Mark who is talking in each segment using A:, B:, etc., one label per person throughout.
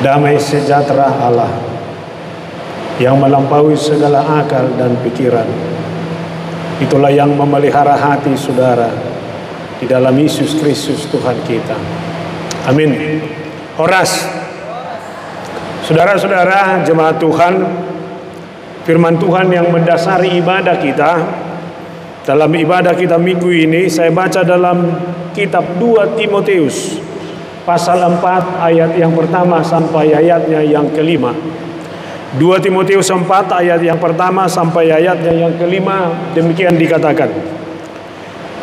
A: Damai sejahtera Allah yang melampaui segala akal dan pikiran, itulah yang memelihara hati saudara di dalam Yesus Kristus Tuhan kita. Amin. Horas. Saudara-saudara jemaat Tuhan, firman Tuhan yang mendasari ibadah kita dalam ibadah kita minggu ini, saya baca dalam kitab 2 Timotius pasal 4 ayat yang pertama sampai ayatnya yang kelima. 2 Timotius 4 ayat yang pertama sampai ayatnya yang kelima, demikian dikatakan: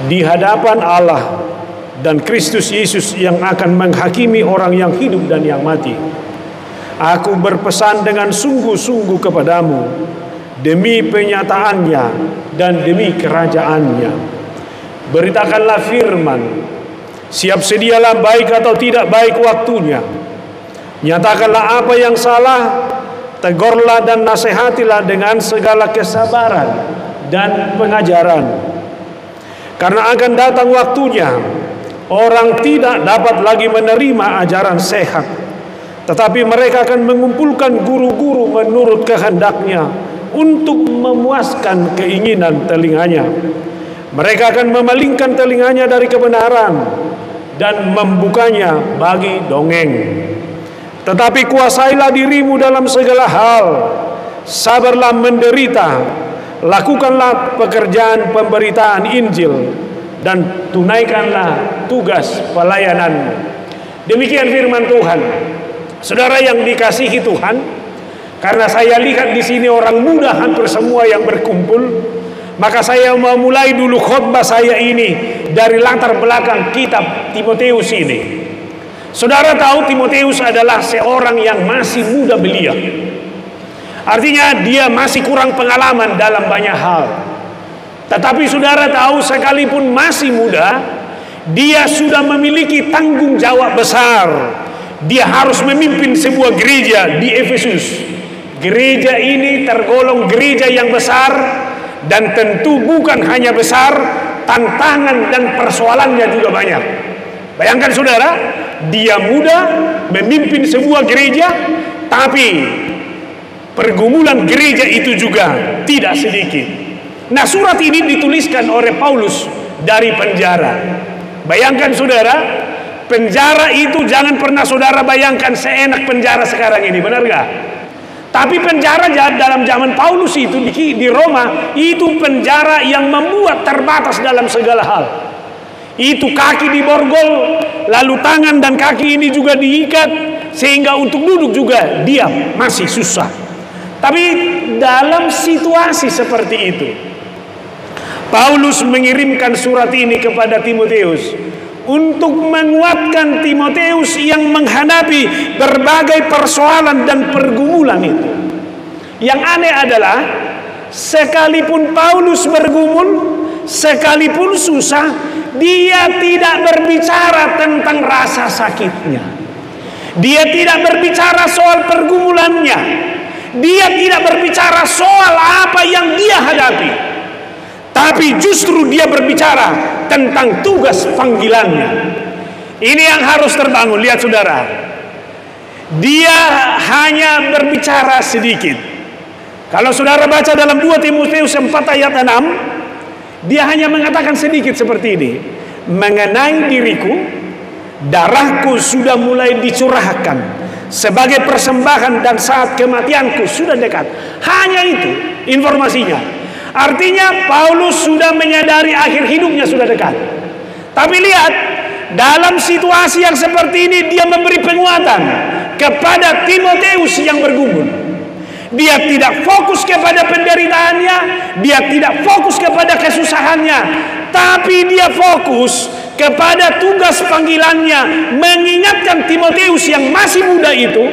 A: di hadapan Allah dan Kristus Yesus yang akan menghakimi orang yang hidup dan yang mati, aku berpesan dengan sungguh-sungguh kepadamu demi penyataannya dan demi kerajaannya. Beritakanlah firman, siap sedialah baik atau tidak baik waktunya. Nyatakanlah apa yang salah, tegurlah dan nasihatilah dengan segala kesabaran dan pengajaran. Karena akan datang waktunya, orang tidak dapat lagi menerima ajaran sehat, tetapi mereka akan mengumpulkan guru-guru menurut kehendaknya untuk memuaskan keinginan telinganya. Mereka akan memalingkan telinganya dari kebenaran dan membukanya bagi dongeng. Tetapi kuasailah dirimu dalam segala hal, sabarlah menderita, lakukanlah pekerjaan pemberitaan Injil, dan tunaikanlah tugas pelayananmu. Demikian firman Tuhan. Saudara yang dikasihi Tuhan, karena saya lihat di sini orang muda hampir semua yang berkumpul, maka saya mau mulai dulu khotbah saya ini dari latar belakang kitab Timotius ini. Saudara tahu Timotius adalah seorang yang masih muda belia. Artinya dia masih kurang pengalaman dalam banyak hal. Tetapi saudara tahu, sekalipun masih muda, dia sudah memiliki tanggung jawab besar. Dia harus memimpin sebuah gereja di Efesus. Gereja ini tergolong gereja yang besar, dan tentu bukan hanya besar, tantangan dan persoalannya juga banyak. Bayangkan saudara, dia muda memimpin sebuah gereja, tapi pergumulan gereja itu juga tidak sedikit. Nah, surat ini dituliskan oleh Paulus dari penjara. Bayangkan saudara, penjara itu jangan pernah saudara bayangkan seenak penjara sekarang ini, benar gak? Tapi penjara dalam zaman Paulus itu di Roma, itu penjara yang membuat terbatas dalam segala hal. Itu kaki diborgol, lalu tangan dan kaki ini juga diikat, sehingga untuk duduk juga dia masih susah. Tapi dalam situasi seperti itu, Paulus mengirimkan surat ini kepada Timotius untuk menguatkan Timotius yang menghadapi berbagai persoalan dan pergumulan itu. Yang aneh adalah, sekalipun Paulus bergumul, sekalipun susah, dia tidak berbicara tentang rasa sakitnya. Dia tidak berbicara soal pergumulannya. Dia tidak berbicara soal apa yang dia hadapi. Tapi justru dia berbicara tentang tugas panggilannya. Ini yang harus terbangun. Lihat saudara, dia hanya berbicara sedikit. Kalau saudara baca dalam 2 Timotius 4 ayat 6, dia hanya mengatakan sedikit seperti ini: mengenai diriku, darahku sudah mulai dicurahkan sebagai persembahan, dan saat kematianku sudah dekat. Hanya itu informasinya. Artinya Paulus sudah menyadari akhir hidupnya sudah dekat. Tapi lihat, dalam situasi yang seperti ini dia memberi penguatan kepada Timotius yang bergumul. Dia tidak fokus kepada penderitaannya, dia tidak fokus kepada kesusahannya, tapi dia fokus kepada tugas panggilannya, mengingatkan Timotius yang masih muda itu,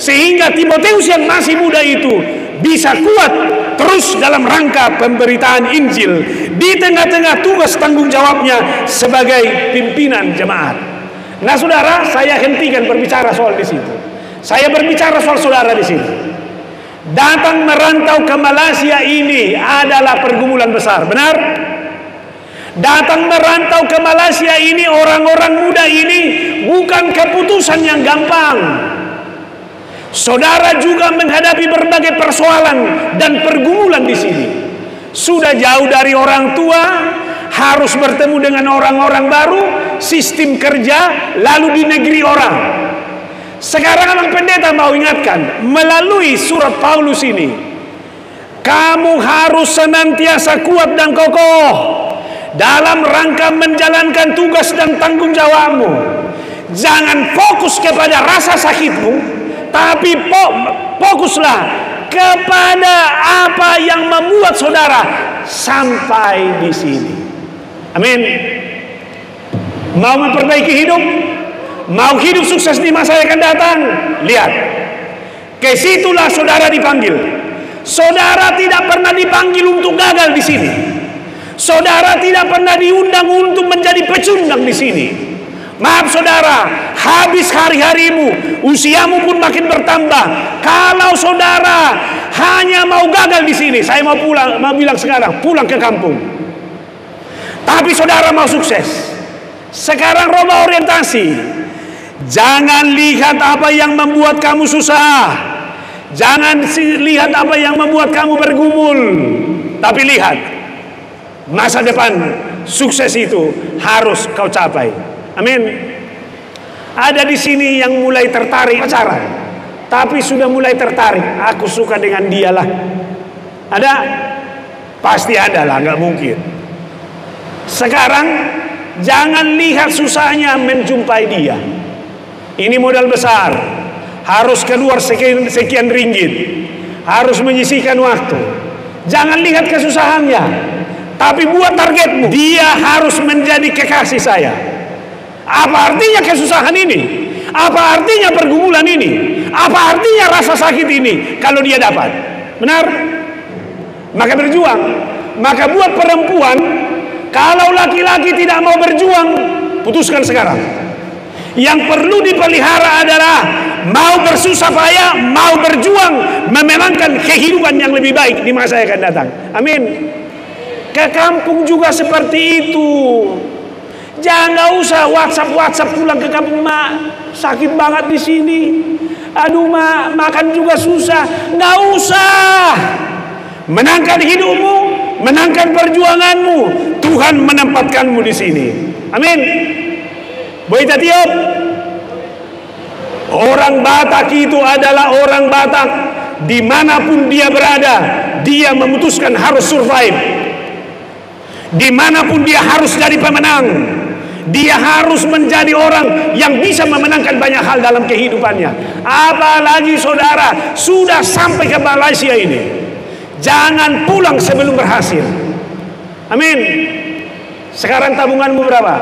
A: sehingga Timotius yang masih muda itu bisa kuat terus dalam rangka pemberitaan Injil di tengah-tengah tugas tanggung jawabnya sebagai pimpinan jemaat. Nah saudara, saya hentikan berbicara soal di situ. Saya berbicara soal saudara di sini. Datang merantau ke Malaysia ini adalah pergumulan besar, benar? Datang merantau ke Malaysia ini, orang-orang muda ini, bukan keputusan yang gampang. Saudara juga menghadapi berbagai persoalan dan pergumulan di sini. Sudah jauh dari orang tua, harus bertemu dengan orang-orang baru, sistem kerja, lalu di negeri orang. Sekarang Abang Pendeta mau ingatkan melalui surat Paulus ini, kamu harus senantiasa kuat dan kokoh dalam rangka menjalankan tugas dan tanggung jawabmu. Jangan fokus kepada rasa sakitmu, tapi fokuslah kepada apa yang membuat saudara sampai di sini. Amin. Mau memperbaiki hidup, mau hidup sukses di masa yang akan datang, lihat, ke situlah saudara dipanggil. Saudara tidak pernah dipanggil untuk gagal di sini. Saudara tidak pernah diundang untuk menjadi pecundang di sini. Maaf saudara, habis hari-harimu, usiamu pun makin bertambah. Kalau saudara hanya mau gagal di sini, saya mau bilang sekarang, pulang ke kampung. Tapi saudara mau sukses, sekarang rubah orientasi. Jangan lihat apa yang membuat kamu susah, jangan lihat apa yang membuat kamu bergumul, tapi lihat masa depan sukses itu harus kau capai. Amin. Ada di sini yang mulai tertarik pacaran, tapi sudah mulai tertarik. Aku suka dengan dia lah. Ada? Pasti ada lah, nggak mungkin. Sekarang jangan lihat susahnya menjumpai dia. Ini modal besar, harus keluar sekian ringgit, harus menyisihkan waktu. Jangan lihat kesusahannya, tapi buat targetmu. Dia harus menjadi kekasih saya. Apa artinya kesusahan ini? Apa artinya pergumulan ini? Apa artinya rasa sakit ini? Kalau dia dapat, benar? Maka berjuang. Maka buat perempuan, kalau laki-laki tidak mau berjuang, putuskan sekarang. Yang perlu dipelihara adalah mau bersusah payah, mau berjuang, memenangkan kehidupan yang lebih baik di masa yang akan datang. Amin. Ke kampung juga seperti itu. Jangan usah WhatsApp pulang ke kampung, mak sakit banget di sini. Aduh mak, makan juga susah. Nggak usah. Menangkan hidupmu, menangkan perjuanganmu. Tuhan menempatkanmu di sini. Amin. Boita tiup. Orang Batak itu adalah orang Batak dimanapun dia berada, dia memutuskan harus survive. Dimanapun dia harus jadi pemenang. Dia harus menjadi orang yang bisa memenangkan banyak hal dalam kehidupannya. Apalagi saudara sudah sampai ke Malaysia ini, jangan pulang sebelum berhasil. Amin. Sekarang tabunganmu berapa?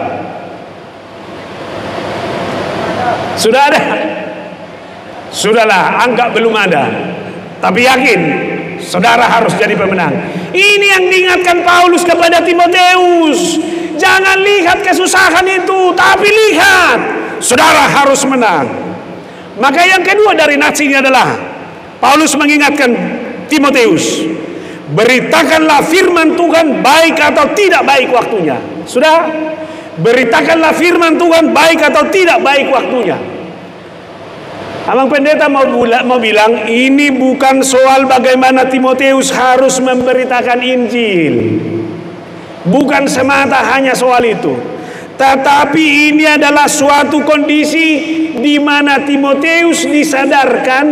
A: Sudah ada? Sudahlah, anggap belum ada. Tapi yakin saudara harus jadi pemenang. Ini yang diingatkan Paulus kepada Timoteus. Jangan lihat kesusahan itu, tapi lihat saudara harus menang. Maka yang kedua dari nasinya adalah Paulus mengingatkan Timoteus, beritakanlah firman Tuhan baik atau tidak baik waktunya. Sudah? Beritakanlah firman Tuhan baik atau tidak baik waktunya. Abang Pendeta mau bilang ini bukan soal bagaimana Timoteus harus memberitakan Injil. Bukan semata hanya soal itu, tetapi ini adalah suatu kondisi di mana Timoteus disadarkan,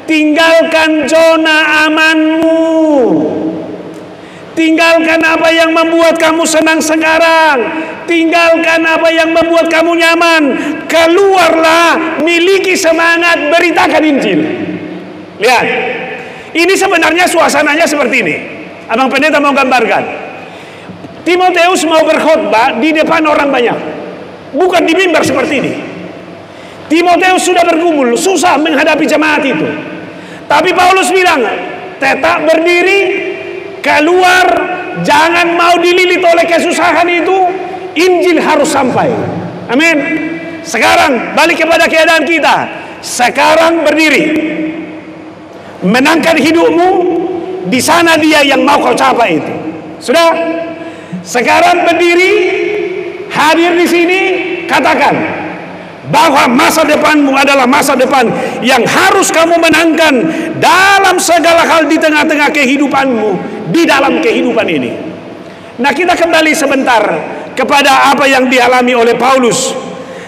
A: tinggalkan zona amanmu, tinggalkan apa yang membuat kamu senang sekarang, tinggalkan apa yang membuat kamu nyaman, keluarlah, miliki semangat, beritakan Injil. Lihat, ini sebenarnya suasananya seperti ini. Abang Pendeta mau gambarkan. Timoteus mau berkhotbah di depan orang banyak, bukan di mimbar seperti ini. Timoteus sudah bergumul, susah menghadapi jemaat itu. Tapi Paulus bilang, tetap berdiri, keluar, jangan mau dililit oleh kesusahan itu. Injil harus sampai. Amin. Sekarang balik kepada keadaan kita. Sekarang berdiri, menangkan hidupmu. Di sana dia yang mau kau capai itu. Sudah? Sekarang berdiri, hadir di sini, katakan, bahwa masa depanmu adalah masa depan yang harus kamu menangkan dalam segala hal di tengah-tengah kehidupanmu, di dalam kehidupan ini. Nah, kita kembali sebentar kepada apa yang dialami oleh Paulus.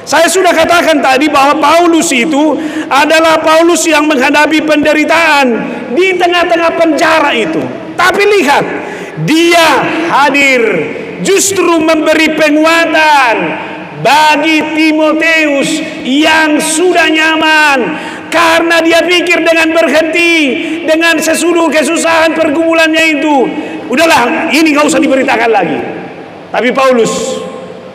A: Saya sudah katakan tadi bahwa Paulus itu adalah Paulus yang menghadapi penderitaan di tengah-tengah penjara itu. Tapi lihat, dia hadir justru memberi penguatan bagi Timoteus yang sudah nyaman, karena dia pikir dengan berhenti dengan sesudah kesusahan pergumulannya itu, udahlah, ini gak usah diberitakan lagi. Tapi Paulus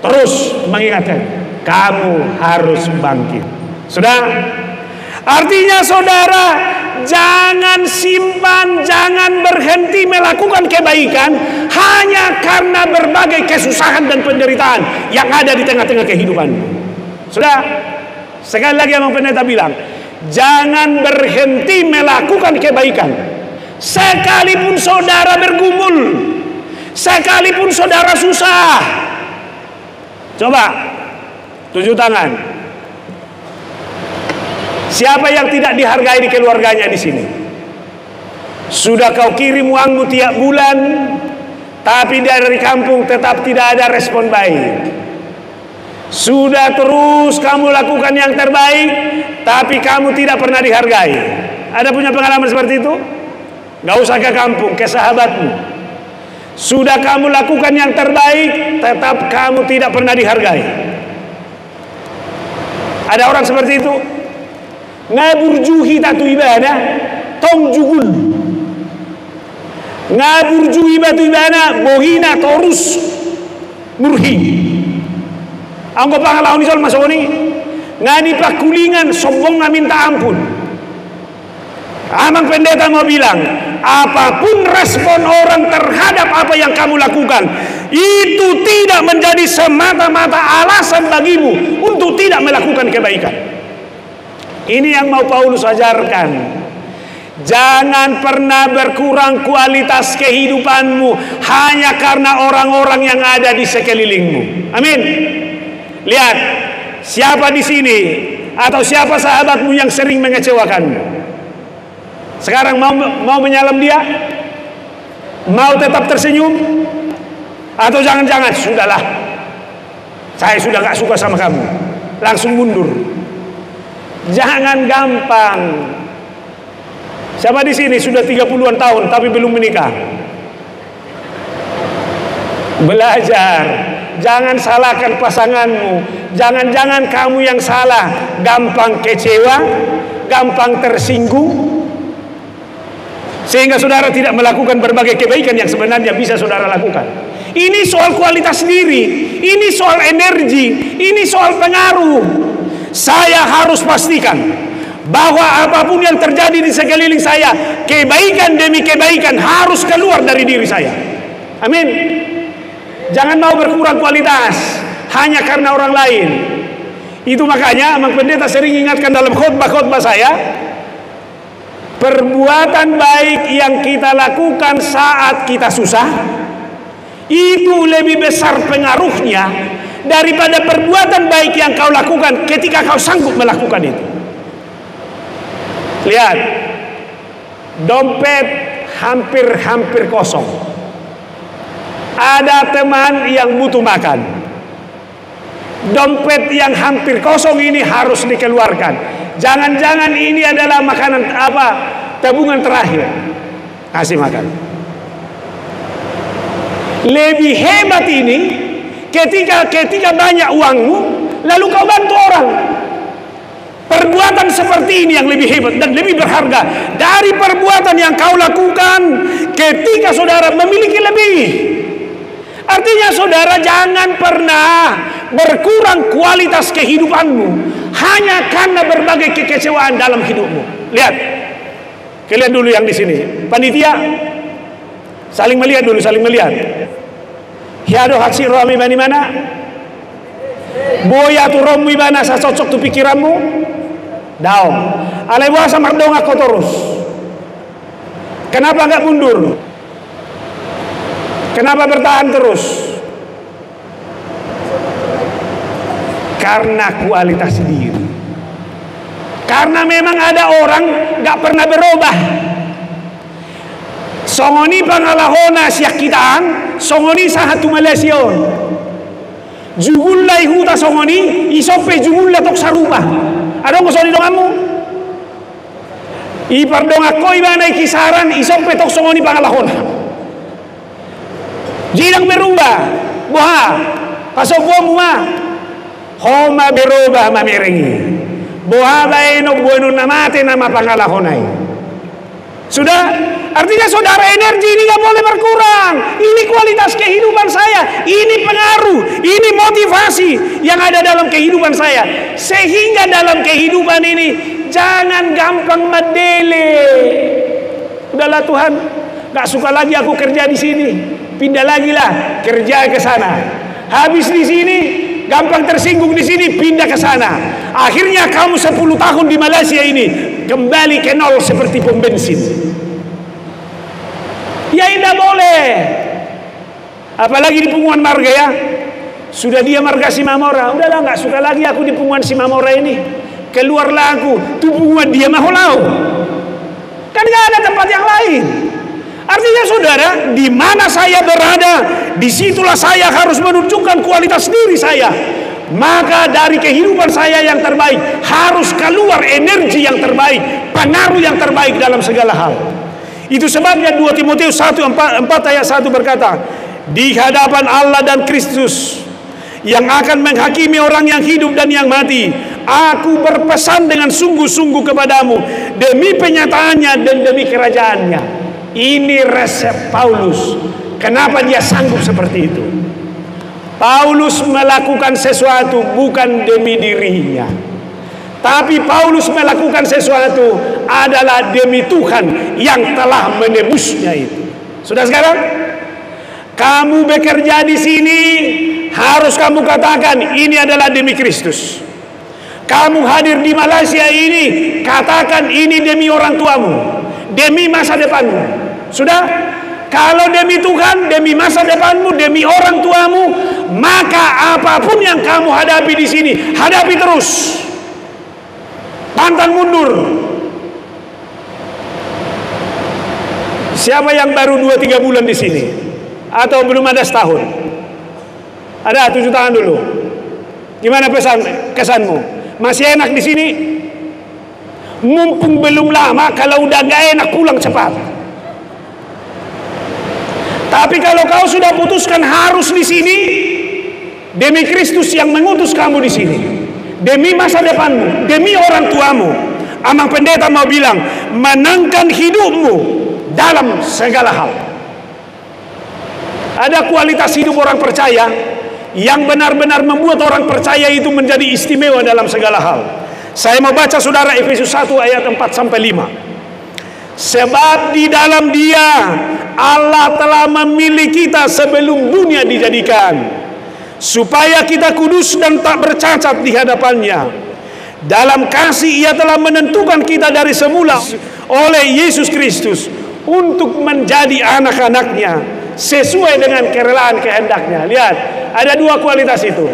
A: terus mengingatkan, kamu harus bangkit. Sudah, artinya saudara, jangan simpan, jangan berhenti melakukan kebaikan hanya karena berbagai kesusahan dan penderitaan yang ada di tengah-tengah kehidupan. Sudah, sekali lagi Abang Pendeta bilang, jangan berhenti melakukan kebaikan sekalipun saudara bergumul, sekalipun saudara susah. Coba tunjuk tangan, siapa yang tidak dihargai di keluarganya di sini? Sudah kau kirim uangmu tiap bulan, tapi dari kampung tetap tidak ada respon baik. Sudah terus kamu lakukan yang terbaik, tapi kamu tidak pernah dihargai. Ada punya pengalaman seperti itu? Gak usah ke kampung, ke sahabatmu. Sudah kamu lakukan yang terbaik, tetap kamu tidak pernah dihargai. Ada orang seperti itu. Ngaburjuhi tatu ibadah tong jugul, ngaburjuhi batu ibadah bohina torus murhi. Anggo pangalaon isol masoni ngani pakulingan sombong minta ampun. Abang Pendeta mau bilang, apapun respon orang terhadap apa yang kamu lakukan, itu tidak menjadi semata-mata alasan bagimu untuk tidak melakukan kebaikan. Ini yang mau Paulus ajarkan. Jangan pernah berkurang kualitas kehidupanmu hanya karena orang-orang yang ada di sekelilingmu. Amin. Lihat, siapa di sini atau siapa sahabatmu yang sering mengecewakanmu? Sekarang mau menyalam dia? Mau tetap tersenyum? Atau jangan-jangan sudahlah, saya sudah gak suka sama kamu, langsung mundur? Jangan gampang. Siapa di sini sudah 30-an tahun tapi belum menikah? Belajar. Jangan salahkan pasanganmu. Jangan-jangan kamu yang salah, gampang kecewa, gampang tersinggung, sehingga saudara tidak melakukan berbagai kebaikan yang sebenarnya bisa saudara lakukan. Ini soal kualitas diri, ini soal energi, ini soal pengaruh. Saya harus pastikan bahwa apapun yang terjadi di sekeliling saya, kebaikan demi kebaikan harus keluar dari diri saya. Amin. Jangan mau berkurang kualitas hanya karena orang lain. Itu makanya Abang Pendeta sering ingatkan dalam khotbah-khotbah saya, perbuatan baik yang kita lakukan saat kita susah itu lebih besar pengaruhnya daripada perbuatan baik yang kau lakukan ketika kau sanggup melakukan itu. Lihat, dompet hampir kosong. Ada teman yang butuh makan. Dompet yang hampir kosong ini harus dikeluarkan. Jangan-jangan ini adalah makanan tabungan terakhir. Kasih makan. Lebih hebat ini ketika banyak uangmu lalu kau bantu orang. Perbuatan seperti ini yang lebih hebat dan lebih berharga dari perbuatan yang kau lakukan ketika saudara memiliki lebih. Artinya saudara, jangan pernah berkurang kualitas kehidupanmu hanya karena berbagai kekecewaan dalam hidupmu. Lihat, kalian dulu yang di sini, panitia, saling melihat dulu, saling melihat. Hiado haksi romi bani mana? Boya tu romi bana sa cocok tu pikiranmu. Daom. Alai buasa mardong aku terus. Kenapa enggak mundur? Kenapa bertahan terus? karena kualitas diri. Karena memang ada orang gak pernah berubah. Songoni pangalahona siak kitaan, songoni sahatu Malaysion. Jugullai huta songoni, isope jugulla tok sarupa. Adong kosoni dongamu? Ipar dong akoi banai kisaran, isope tok songoni pangalahona. Jidang berubah, boha, pasopomu mah. Homa berubah mamerengi. Boha baino bueno namate nama pangalahonai. Sudah, artinya saudara, energi ini gak boleh berkurang. Ini kualitas kehidupan saya, ini pengaruh, ini motivasi yang ada dalam kehidupan saya. Sehingga dalam kehidupan ini jangan gampang medele. Udahlah Tuhan, gak suka lagi aku kerja di sini, pindah lagi lah kerja ke sana. Habis di sini gampang tersinggung di sini, pindah ke sana. Akhirnya kamu 10 tahun di Malaysia ini kembali ke nol seperti pom bensin. Ya tidak boleh. Apalagi di Punguan Marga ya. Sudah dia marga Simamora. Udahlah, nggak suka lagi aku di Punguan Simamora ini. Keluarlah aku. Itu Punguan dia Maholau. Kan nggak ada tempat yang lain. Artinya saudara, di mana saya berada, disitulah saya harus menunjukkan kualitas diri saya. Maka dari kehidupan saya yang terbaik harus keluar energi yang terbaik, pengaruh yang terbaik dalam segala hal. Itu sebabnya 2 Timotius 1:4 ayat 1 berkata, di hadapan Allah dan Kristus yang akan menghakimi orang yang hidup dan yang mati, aku berpesan dengan sungguh-sungguh kepadamu demi penyataannya dan demi kerajaannya. Ini resep Paulus. Kenapa dia sanggup seperti itu? Paulus melakukan sesuatu bukan demi dirinya, tapi Paulus melakukan sesuatu adalah demi Tuhan yang telah menebusnya itu. Sudah sekarang, kamu bekerja di sini harus kamu katakan ini adalah demi Kristus. Kamu hadir di Malaysia ini, katakan ini demi orang tuamu, demi masa depanmu. Sudah, kalau demi Tuhan, demi masa depanmu, demi orang tuamu, maka apapun yang kamu hadapi di sini, hadapi terus. Pantang mundur. Siapa yang baru 2-3 bulan di sini? Atau belum ada setahun? Ada, 7 tangan dulu. Gimana kesanmu? Masih enak di sini? Mumpung belum lama, kalau udah gak enak pulang cepat. Tapi kalau kau sudah putuskan harus di sini, demi Kristus yang mengutus kamu di sini, demi masa depanmu, demi orang tuamu, Amang Pendeta mau bilang, menangkan hidupmu dalam segala hal. Ada kualitas hidup orang percaya yang benar-benar membuat orang percaya itu menjadi istimewa dalam segala hal. Saya mau baca saudara Efesus 1 ayat 4-5. Sebab di dalam Dia Allah telah memilih kita sebelum dunia dijadikan, supaya kita kudus dan tak bercacat di hadapannya. Dalam kasih Ia telah menentukan kita dari semula oleh Yesus Kristus untuk menjadi anak-anaknya sesuai dengan kerelaan kehendaknya. Lihat, ada 2 kualitas itu.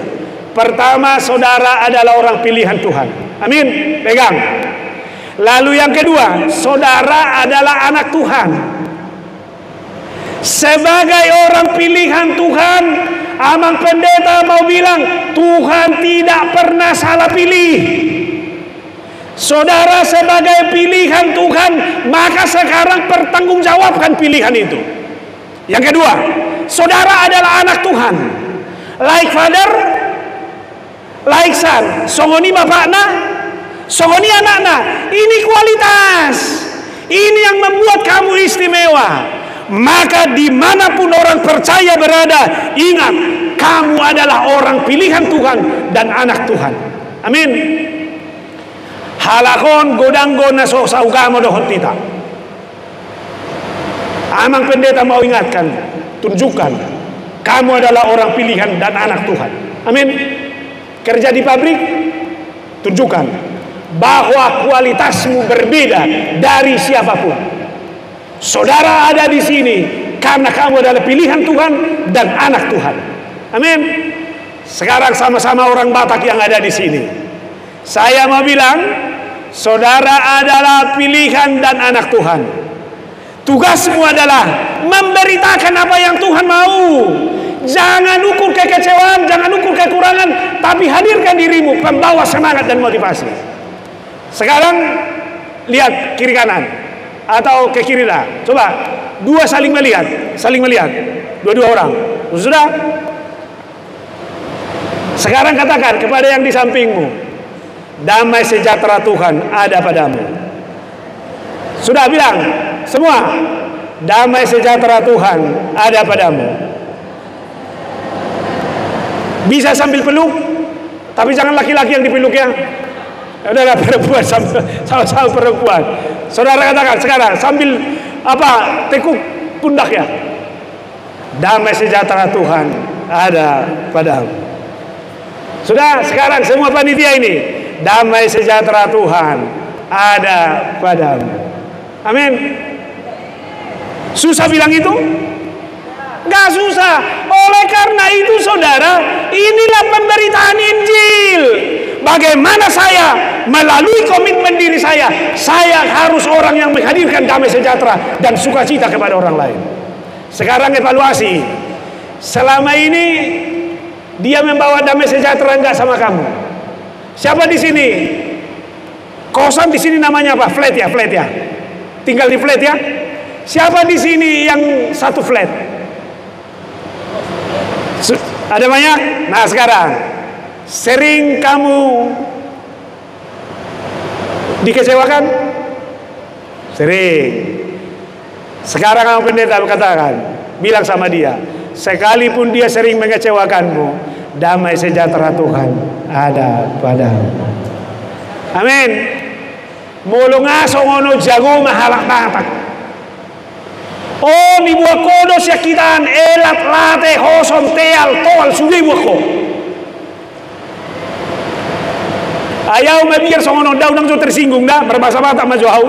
A: Pertama, saudara adalah orang pilihan Tuhan. Amin, pegang. Lalu yang kedua, saudara adalah anak Tuhan. Sebagai orang pilihan Tuhan, Amang Pendeta mau bilang, Tuhan tidak pernah salah pilih. Saudara sebagai pilihan Tuhan, maka sekarang pertanggungjawabkan pilihan itu. Yang kedua, saudara adalah anak Tuhan. Like father, like son. Songoni bapakna, songoni anakna. Ini kualitas. Ini yang membuat kamu istimewa. Maka dimanapun orang percaya berada, ingat, kamu adalah orang pilihan Tuhan dan anak Tuhan. Amin. Halakon godanggo na so saugamo dohon tita. Amang Pendeta mau ingatkan, tunjukkan kamu adalah orang pilihan dan anak Tuhan. Amin. Kerja di pabrik, tunjukkan bahwa kualitasmu berbeda dari siapapun. Saudara ada di sini karena kamu adalah pilihan Tuhan dan anak Tuhan. Amin. Sekarang sama-sama orang Batak yang ada di sini, saya mau bilang, saudara adalah pilihan dan anak Tuhan. Tugasmu adalah memberitakan apa yang Tuhan mau. Jangan ukur kekecewaan, jangan ukur kekurangan, tapi hadirkan dirimu pembawa semangat dan motivasi. Sekarang lihat kiri kanan atau ke kiri dah. Coba dua saling melihat, dua-dua orang. Sudah? Sekarang katakan kepada yang di sampingmu, damai sejahtera Tuhan ada padamu. Sudah bilang semua, damai sejahtera Tuhan ada padamu. Bisa sambil peluk, tapi jangan laki-laki yang dipeluk ya. Udahlah, perempuan sama-sama perempuan. Saudara katakan sekarang sambil tekuk pundak ya. Damai sejahtera Tuhan ada padamu. Sudah, sekarang semua panitia ini, damai sejahtera Tuhan ada padamu. Amin. Susah bilang itu? Gak susah. Oleh karena itu saudara, inilah pemberitaan Injil. Bagaimana saya melalui komitmen diri saya harus orang yang menghadirkan damai sejahtera dan sukacita kepada orang lain. Sekarang evaluasi. Selama ini dia membawa damai sejahtera enggak sama kamu? Siapa di sini? Kosan di sini namanya apa? Flat ya. Tinggal di flat ya. Siapa di sini yang satu flat? Ada banyak? Nah sekarang, sering kamu dikecewakan? Sering. Sekarang kamu pendeta katakan, bilang sama dia, sekalipun dia sering mengecewakanmu, damai sejahtera Tuhan ada padamu. Amin. Mulu ngaso ngono jago mahalak batak. Oh ni buah kodo syakitan elat late hoson teal toal sugi buahko. Ayaw mabir songono daw nang tersinggung dah berbahasa Batak majuhau.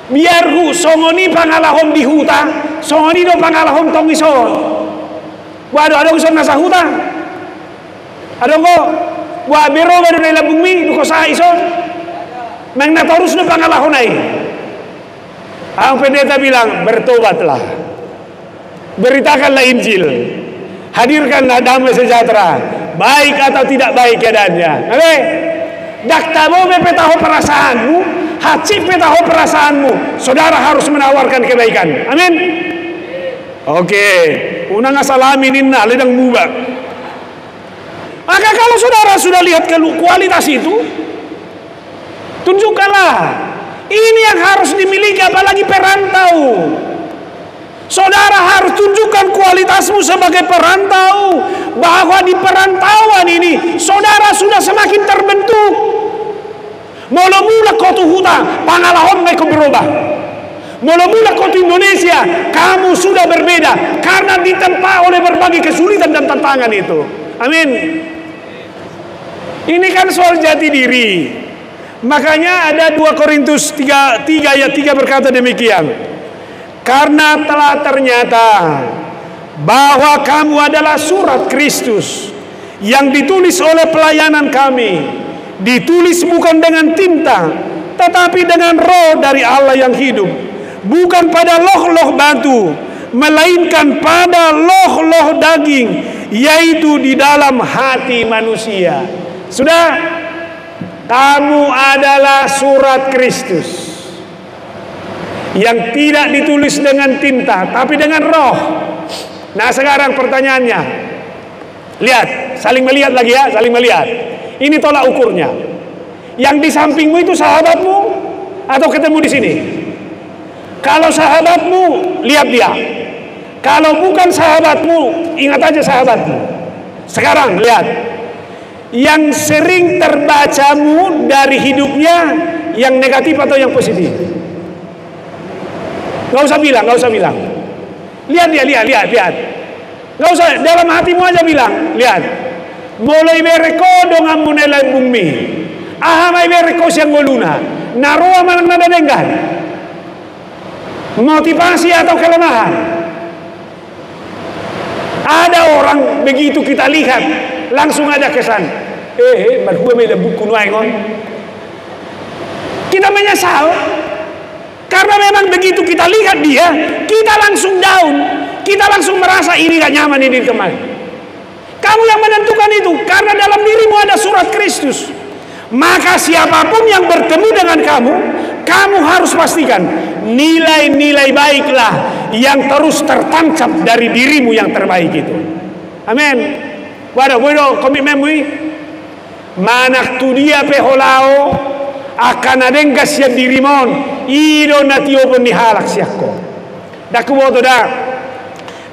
A: Biar hu songoni pangalahom di huta, songoni do pangalahom tong ison. Waduh ada ison nasa huta. Ada ko, wa biro baru nila bumi duko sa ison. Mang natorus do pangalahon ay. Ang pendeta bilang bertobatlah, beritakanlah Injil, hadirkanlah damai sejahtera, baik atau tidak baik keadaannya. Oke? Daktamo mepetaho perasaanmu, hacip petaho perasaanmu. Saudara harus menawarkan kebaikan. Amin. Oke. Unang asalamin inna ledang muba. Maka kalau saudara sudah lihat kualitas itu, tunjukkanlah. Ini yang harus dimiliki apalagi perantau. Saudara harus tunjukkan kualitasmu sebagai perantau, bahwa di perantauan ini saudara sudah semakin terbentuk. Mula-mula kau tu huta, pangalahon mereka berubah. Mula-mula kau tu Indonesia, kamu sudah berbeda karena ditempa oleh berbagai kesulitan dan tantangan itu. Amin. Ini kan soal jati diri. Makanya ada 2 Korintus 3 ayat 3 berkata demikian. Karena telah ternyata bahwa kamu adalah surat Kristus yang ditulis oleh pelayanan kami, ditulis bukan dengan tinta, tetapi dengan roh dari Allah yang hidup, bukan pada loh-loh batu, melainkan pada loh-loh daging, yaitu di dalam hati manusia. Sudah? Kamu adalah surat Kristus yang tidak ditulis dengan tinta, tapi dengan roh. Nah sekarang pertanyaannya, lihat, saling melihat lagi ya, saling melihat. Ini tolak ukurnya. Yang di sampingmu itu sahabatmu atau ketemu di sini? Kalau sahabatmu, lihat dia. Kalau bukan sahabatmu, ingat aja sahabatmu. Sekarang lihat. Yang sering terbacamu dari hidupnya yang negatif atau yang positif? Gak usah bilang. Lihat dia, lihat. Gak usah, dalam hatimu aja bilang, lihat. Mulai bereko dongan munelai bumi. Ahamai bereko siang goluna. Naruah manang nada denggan. Motivasi atau kelemahan? Ada orang begitu kita lihat langsung ada kesan, madhua meda buku nuaingon. Kita menyesal karena memang begitu kita lihat dia, kita langsung down, kita langsung merasa ini gak nyaman, ini kemana. Kamu yang menentukan itu, karena dalam dirimu ada surat Kristus. Maka siapapun yang bertemu dengan kamu, kamu harus pastikan nilai-nilai baiklah yang terus tertancap dari dirimu yang terbaik itu. Amin. Waduh, komitmenmu manak tu dia peholao akan adenggas ya dirimon ido natio pun dihalak siakko. Daku boto dah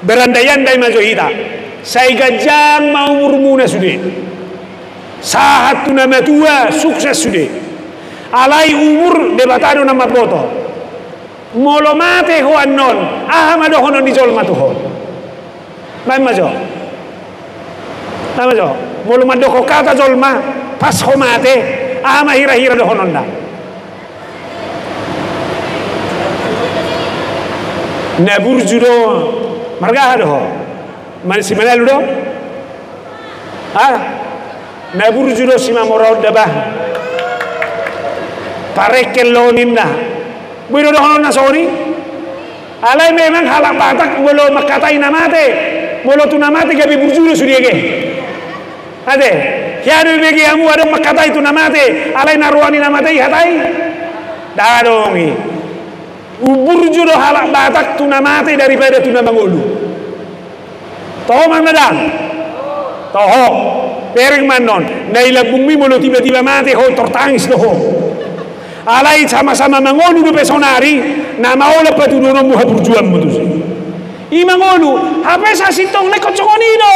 A: berandai-andai majohita. Saya gajang mau murmuna sudah. Sahat tu nama tua sukses sudah. Alai umur debatado nama boto. Molo mate ho annon. Ahamado hono di jol matuho. Mai majo. Mai majo. Molo mado ko kata jol ma pas ho mate. Ahama hira-hira do honon da. Nabur judo marga do. Man si manal do? Nabur judo si mamorod dabah. Parekel loninda. Buiro do honon na sorry. Alay memang halak batak molo makatai namate. Molo tu namate gabi burjudo sudiege. Ade, hiadu begi amu ada makatai tu namate. Alay naruani namate hatai. Dadongi. Burjudo halak batak tu namate daripada tu namangulu. Toh mang nadang. Toh. Pereng manon. Naila bumi molo tiba-tiba mate ho tertangis doh. Alai sama-sama mangolu do pesonari na maola patuduno muha berjuang mutus. I mangolu, apa sa sintong le kocongonino.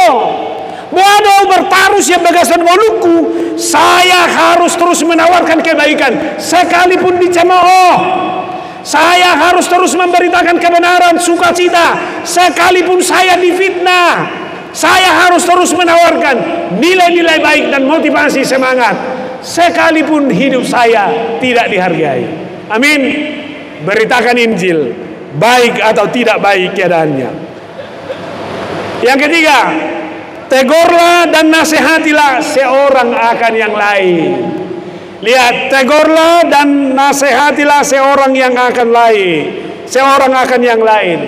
A: Boado bertarus ya bagasan moluku, saya harus terus menawarkan kebaikan sekalipun dicemooh. Saya harus terus memberitakan kebenaran, sukacita sekalipun saya difitnah. Saya harus terus menawarkan nilai-nilai baik dan motivasi semangat sekalipun hidup saya tidak dihargai. Amin. Beritakan Injil, baik atau tidak baik keadaannya. Yang ketiga, tegurlah dan nasihatilah seorang akan yang lain. Lihat, tegurlah dan nasihatilah seorang yang akan lain. Seorang akan yang lain.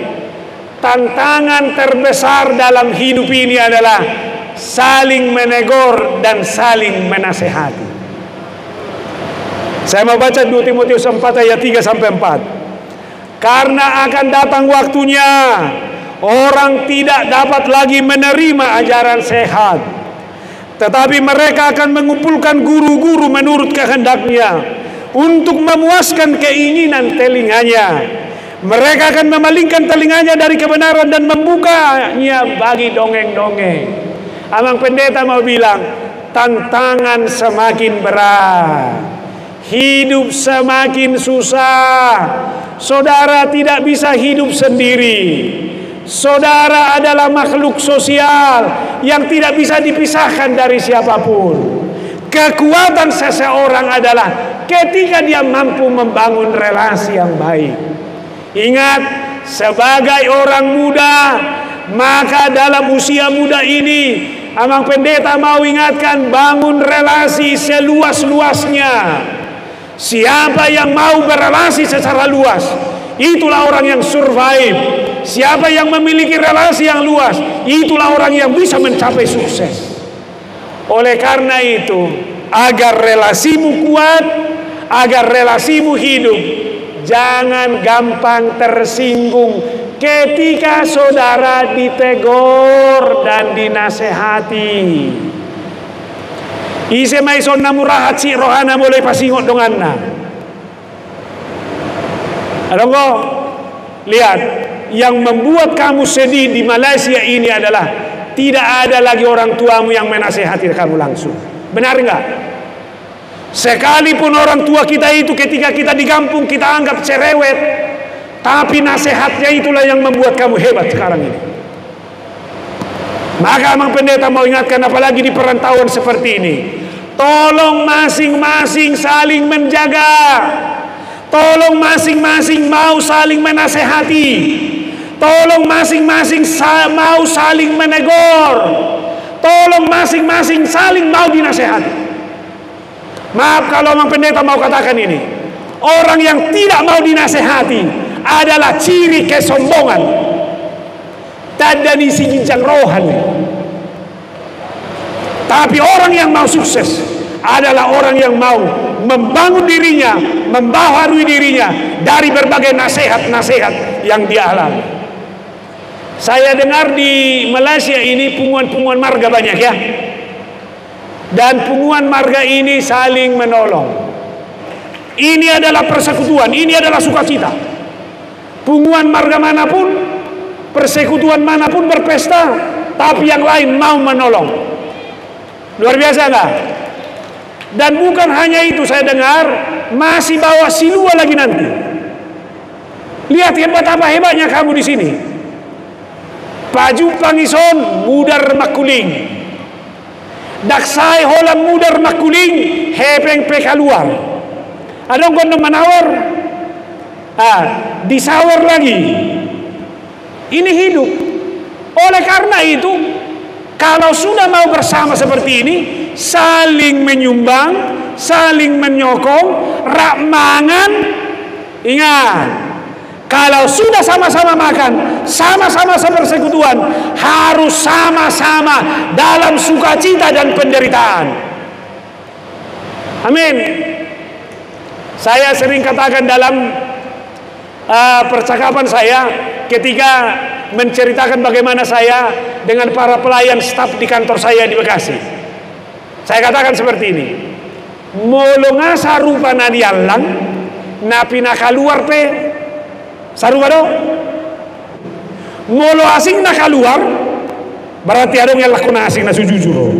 A: Tantangan terbesar dalam hidup ini adalah saling menegur dan saling menasehati. Saya mau baca 2 Timotius 4 ayat 3 sampai 4. Karena akan datang waktunya orang tidak dapat lagi menerima ajaran sehat, tetapi mereka akan mengumpulkan guru-guru menurut kehendaknya untuk memuaskan keinginan telinganya. Mereka akan memalingkan telinganya dari kebenaran dan membukanya bagi dongeng-dongeng. Amang pendeta mau bilang, tantangan semakin berat, hidup semakin susah. Saudara tidak bisa hidup sendiri. Saudara adalah makhluk sosial yang tidak bisa dipisahkan dari siapapun. Kekuatan seseorang adalah ketika dia mampu membangun relasi yang baik. Ingat, sebagai orang muda, maka dalam usia muda ini, Amang pendeta mau ingatkan, bangun relasi seluas-luasnya. Siapa yang mau berelasi secara luas, itulah orang yang survive. Siapa yang memiliki relasi yang luas, itulah orang yang bisa mencapai sukses. Oleh karena itu, agar relasimu kuat, agar relasimu hidup, jangan gampang tersinggung ketika saudara ditegur dan dinasehati. Ise maison namurahat si rohana mulai pasingot donganna. Adongo, lihat, yang membuat kamu sedih di Malaysia ini adalah tidak ada lagi orang tuamu yang menasehati kamu langsung. Benar enggak? Sekalipun orang tua kita itu ketika kita di kampung kita anggap cerewet, tapi nasihatnya itulah yang membuat kamu hebat sekarang ini. Maka Amang pendeta mau ingatkan, apalagi di perantauan seperti ini, tolong masing-masing saling menjaga. Tolong masing-masing mau saling menasehati. Tolong masing-masing mau saling menegur. Tolong masing-masing saling mau dinasehati. Maaf kalau Mang Pendeta mau katakan ini. Orang yang tidak mau dinasehati adalah ciri kesombongan dan isi ginjal rohani. Tapi orang yang mau sukses adalah orang yang mau membangun dirinya, membaharui dirinya dari berbagai nasihat-nasihat yang dia alami. Saya dengar di Malaysia ini punguan-punguan marga banyak ya. Dan punguan marga ini saling menolong. Ini adalah persekutuan, ini adalah sukacita. Punguan marga manapun, persekutuan manapun berpesta, tapi yang lain mau menolong. Luar biasa enggak? Dan bukan hanya itu, saya dengar masih bawa silua lagi nanti. Lihat betapa hebatnya kamu di sini. Paju pangison mudar makuling. Daksai holam mudar makuling hepeng peka luar. Ada gondong menawar. Disawar lagi. Ini hidup. Oleh karena itu, kalau sudah mau bersama seperti ini, saling menyumbang, saling menyokong, rak mangan. Ingat, kalau sudah sama-sama makan, sama-sama sepersekutuan, harus sama-sama dalam sukacita dan penderitaan. Amin. Saya sering katakan dalam percakapan saya ketika menceritakan bagaimana saya dengan para pelayan staf di kantor saya di Bekasi. Saya katakan seperti ini. Molonga sarupa na dialang, napi nakaluar pe sarupa do. Molo asing nakaluar, berarti ada yang laku na asing na sujujuro.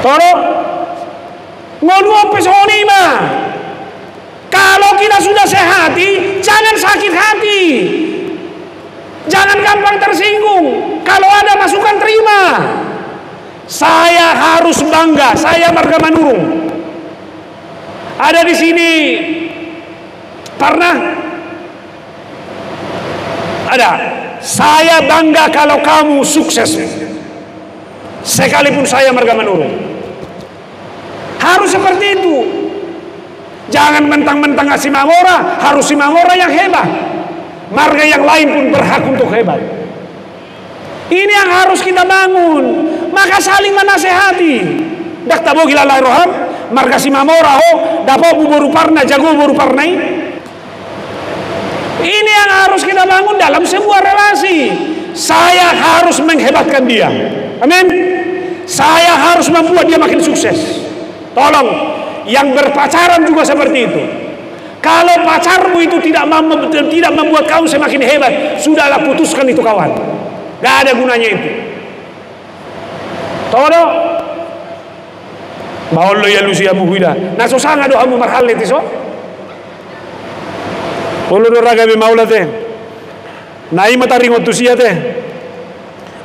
A: Toro, ngoluan pesoni mah. Kalau kita sudah sehati, jangan sakit hati. Jangan gampang tersinggung. Kalau ada masukan terima. Saya harus bangga. Saya marga Manurung. Ada di sini pernah ada. Saya bangga kalau kamu sukses. Sekalipun saya marga Manurung. Harus seperti itu. Jangan mentang-mentang si Mamora, harus si Mamora yang hebat. Marga yang lain pun berhak untuk hebat. Ini yang harus kita bangun. Maka saling menasehati. Dak tabo gila lai roham, marga si Mamora ho, dapo buburu parna, jago buburu parnai. Ini yang harus kita bangun dalam sebuah relasi. Saya harus menghebatkan dia. Amin. Saya harus membuat dia makin sukses. Tolong. Yang berpacaran juga seperti itu. Kalau pacarmu itu tidak membuat kamu semakin hebat, sudahlah putuskan itu kawan. Gak ada gunanya itu. Todo. Bahwa ya lusia buhida. Naso sanga do hamu marhal itu so. Ulur raga be maula teh. Nai mata ringot tusia teh.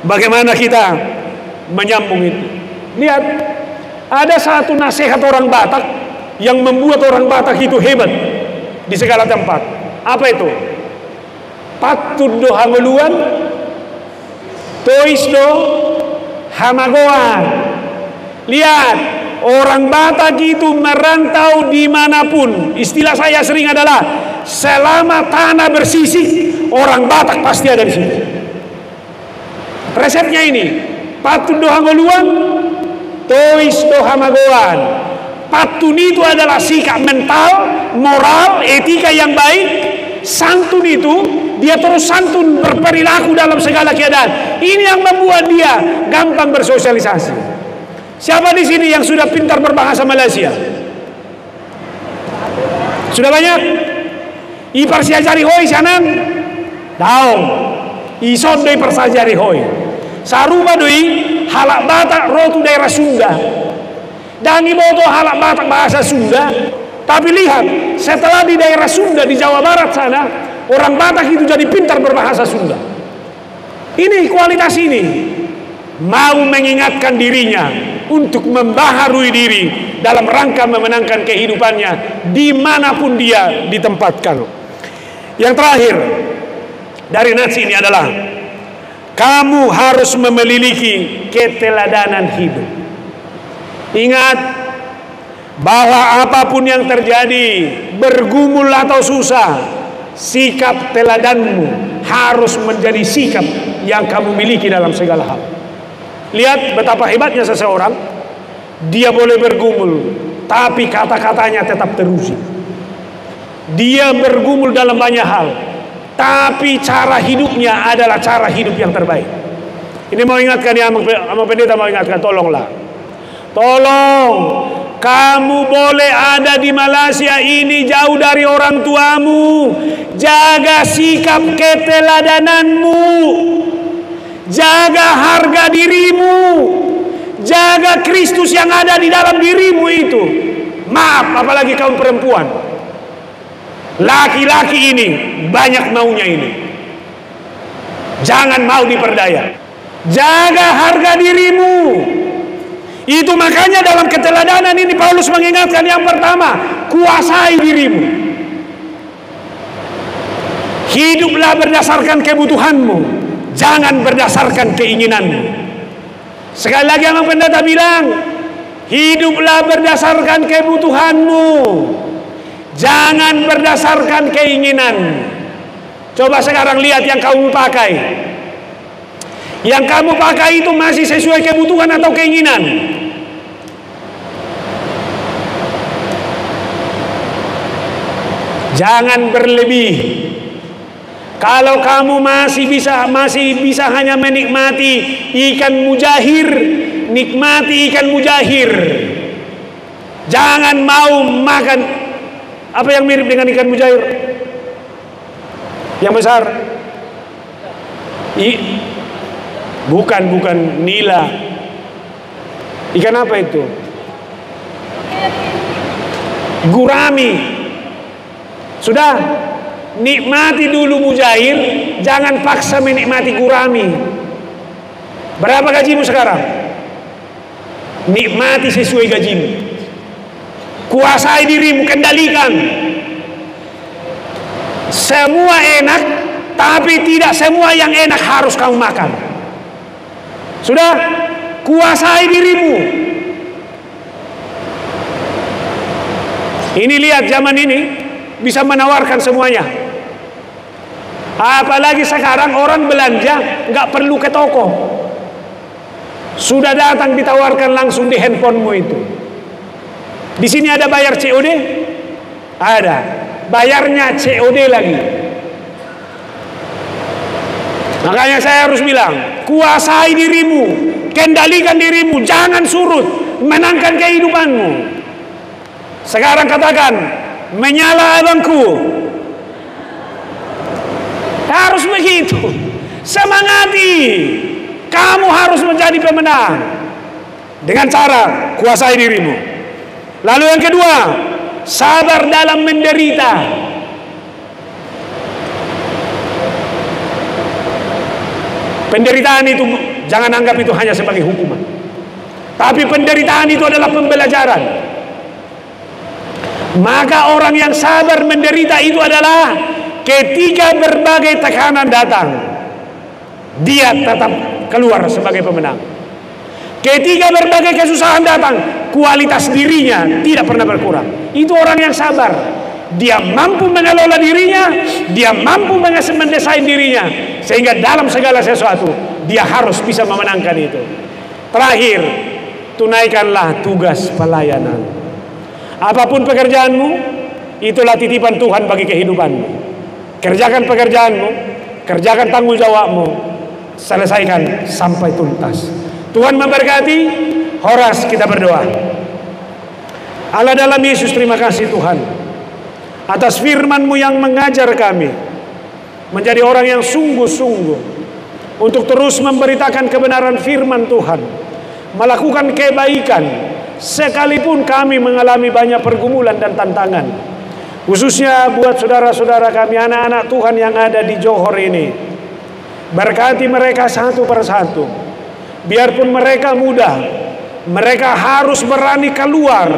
A: Bagaimana kita menyambung itu? Lihat. Ada satu nasihat orang Batak yang membuat orang Batak itu hebat di segala tempat. Apa itu? Patud do hangoluan, tois do hamagoan. Lihat, orang Batak itu merantau dimanapun. Istilah saya sering adalah selama tanah bersisik, orang Batak pasti ada di situ. Resepnya ini, patud do hangoluan, tois do hamagoan. Patun itu adalah sikap mental, moral, etika yang baik. Santun itu dia terus santun berperilaku dalam segala keadaan. Ini yang membuat dia gampang bersosialisasi. Siapa di sini yang sudah pintar berbahasa Malaysia? Sudah banyak? Ipar siajari hoi sanang. Daong. Ison doi persajari hoi. Sarupa doi halak Batak rotu daerah Sunda. Dan iboto halak Batak bahasa Sunda. Tapi lihat, setelah di daerah Sunda di Jawa Barat sana, orang Batak itu jadi pintar berbahasa Sunda. Ini kualitas ini. Mau mengingatkan dirinya untuk membaharui diri dalam rangka memenangkan kehidupannya dimanapun dia ditempatkan. Yang terakhir dari nats ini adalah kamu harus memiliki keteladanan hidup. Ingat bahwa apapun yang terjadi, bergumul atau susah, sikap teladanmu harus menjadi sikap yang kamu miliki dalam segala hal. Lihat betapa hebatnya seseorang, dia boleh bergumul tapi kata-katanya tetap teruji. Dia bergumul dalam banyak hal, tapi cara hidupnya adalah cara hidup yang terbaik. Ini mau ingatkan ya, sama pendeta mau ingatkan, tolonglah. Tolong, kamu boleh ada di Malaysia ini jauh dari orang tuamu. Jaga sikap keteladananmu. Jaga harga dirimu. Jaga Kristus yang ada di dalam dirimu itu. Maaf, apalagi kaum perempuan. Laki-laki ini banyak maunya ini. Jangan mau diperdaya. Jaga harga dirimu. Itu makanya dalam keteladanan ini Paulus mengingatkan yang pertama, kuasai dirimu. Hiduplah berdasarkan kebutuhanmu, jangan berdasarkan keinginanmu. Sekali lagi yang pendeta bilang, hiduplah berdasarkan kebutuhanmu, jangan berdasarkan keinginanmu. Coba sekarang lihat yang kamu pakai. Yang kamu pakai itu masih sesuai kebutuhan atau keinginan? Jangan berlebih. Kalau kamu masih bisa hanya menikmati ikan mujahir, nikmati ikan mujahir. Jangan mau makan apa yang mirip dengan ikan mujahir? Yang besar. Bukan nila. Ikan apa itu? Gurami. Sudah, nikmati dulu mujair, jangan paksa menikmati gurami. Berapa gajimu sekarang? Nikmati sesuai gajimu. Kuasai dirimu, kendalikan. Semua enak, tapi tidak semua yang enak harus kamu makan. Sudah, kuasai dirimu. Ini lihat zaman ini bisa menawarkan semuanya. Apalagi sekarang orang belanja nggak perlu ke toko. Sudah datang ditawarkan langsung di handphonemu itu. Di sini ada bayar COD? Ada. Bayarnya COD lagi. Makanya saya harus bilang, kuasai dirimu, kendalikan dirimu, jangan surut, menangkan kehidupanmu. Sekarang katakan, menyala abangku. Harus begitu. Semangati. Kamu harus menjadi pemenang dengan cara kuasai dirimu. Lalu yang kedua, sabar dalam menderita. Penderitaan itu jangan anggap itu hanya sebagai hukuman, tapi penderitaan itu adalah pembelajaran. Maka orang yang sabar menderita itu adalah ketika berbagai tekanan datang, dia tetap keluar sebagai pemenang. Ketika berbagai kesusahan datang, kualitas dirinya tidak pernah berkurang. Itu orang yang sabar. Dia mampu mengelola dirinya, dia mampu mendesain dirinya, sehingga dalam segala sesuatu dia harus bisa memenangkan itu. Terakhir, tunaikanlah tugas pelayanan. Apapun pekerjaanmu, itulah titipan Tuhan bagi kehidupanmu. Kerjakan pekerjaanmu, kerjakan tanggung jawabmu, selesaikan sampai tuntas. Tuhan memberkati. Horas, kita berdoa. Allah dalam Yesus, terima kasih Tuhan atas firman-Mu yang mengajar kami menjadi orang yang sungguh-sungguh untuk terus memberitakan kebenaran firman Tuhan, melakukan kebaikan sekalipun kami mengalami banyak pergumulan dan tantangan. Khususnya buat saudara-saudara kami, anak-anak Tuhan yang ada di Johor ini, berkati mereka satu persatu. Biarpun mereka muda, mereka harus berani keluar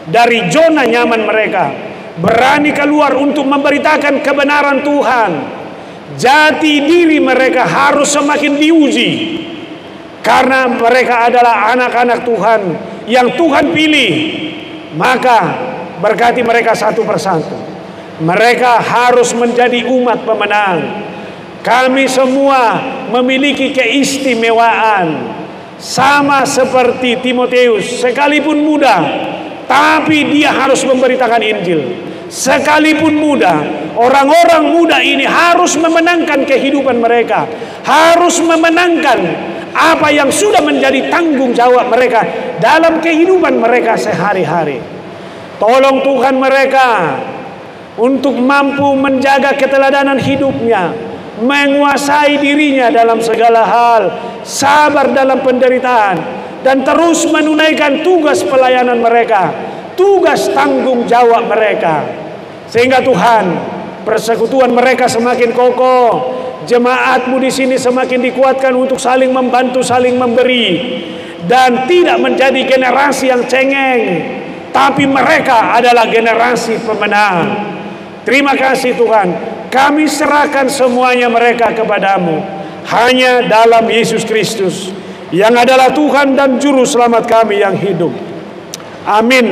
A: dari zona nyaman mereka. berani keluar untuk memberitakan kebenaran Tuhan. Jati diri mereka harus semakin diuji, karena mereka adalah anak-anak Tuhan yang Tuhan pilih. Maka berkati mereka satu persatu. Mereka harus menjadi umat pemenang. Kami semua memiliki keistimewaan, sama seperti Timotius, sekalipun muda, tapi dia harus memberitakan Injil. Sekalipun muda, orang-orang muda ini harus memenangkan kehidupan mereka, harus memenangkan apa yang sudah menjadi tanggung jawab mereka dalam kehidupan mereka sehari-hari. Tolong Tuhan mereka untuk mampu menjaga keteladanan hidupnya, menguasai dirinya dalam segala hal, sabar dalam penderitaan, dan terus menunaikan tugas pelayanan mereka, tugas tanggung jawab mereka, sehingga Tuhan, persekutuan mereka semakin kokoh, jemaatmu di sini semakin dikuatkan untuk saling membantu, saling memberi, dan tidak menjadi generasi yang cengeng, tapi mereka adalah generasi pemenang. Terima kasih Tuhan. Kami serahkan semuanya mereka kepadamu, hanya dalam Yesus Kristus yang adalah Tuhan dan Juru Selamat kami yang hidup. Amin.